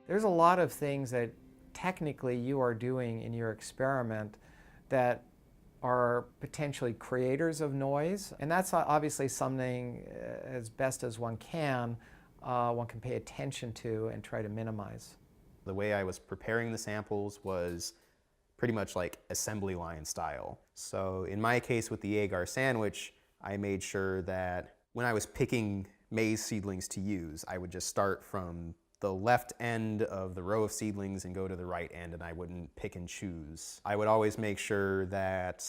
There's a lot of things that technically you are doing in your experiment that are potentially creators of noise, and that's obviously something, as best as one can pay attention to and try to minimize. The way I was preparing the samples was pretty much like assembly line style. So in my case with the agar sandwich, I made sure that when I was picking maize seedlings to use, I would just start from the left end of the row of seedlings and go to the right end, and I wouldn't pick and choose. I would always make sure that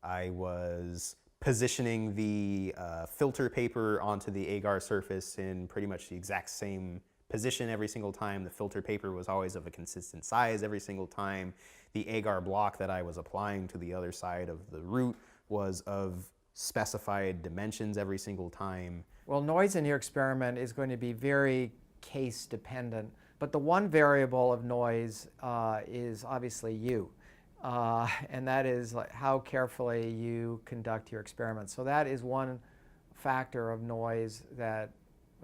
I was positioning the filter paper onto the agar surface in pretty much the exact same position every single time. The filter paper was always of a consistent size every single time. The agar block that I was applying to the other side of the root was of specified dimensions every single time. Well, noise in your experiment is going to be very case dependent, but the one variable of noise is obviously you. And that is like how carefully you conduct your experiment. So that is one factor of noise that,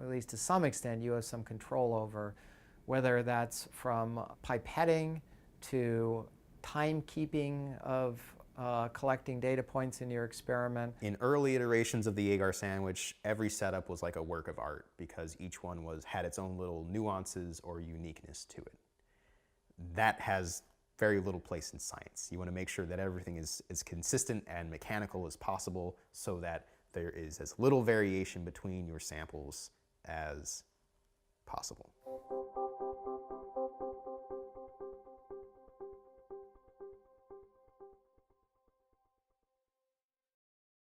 at least to some extent, you have some control over, whether that's from pipetting to timekeeping of collecting data points in your experiment. In early iterations of the agar sandwich, every setup was like a work of art because each one had its own little nuances or uniqueness to it. That has very little place in science. You want to make sure that everything is as consistent and mechanical as possible so that there is as little variation between your samples as possible.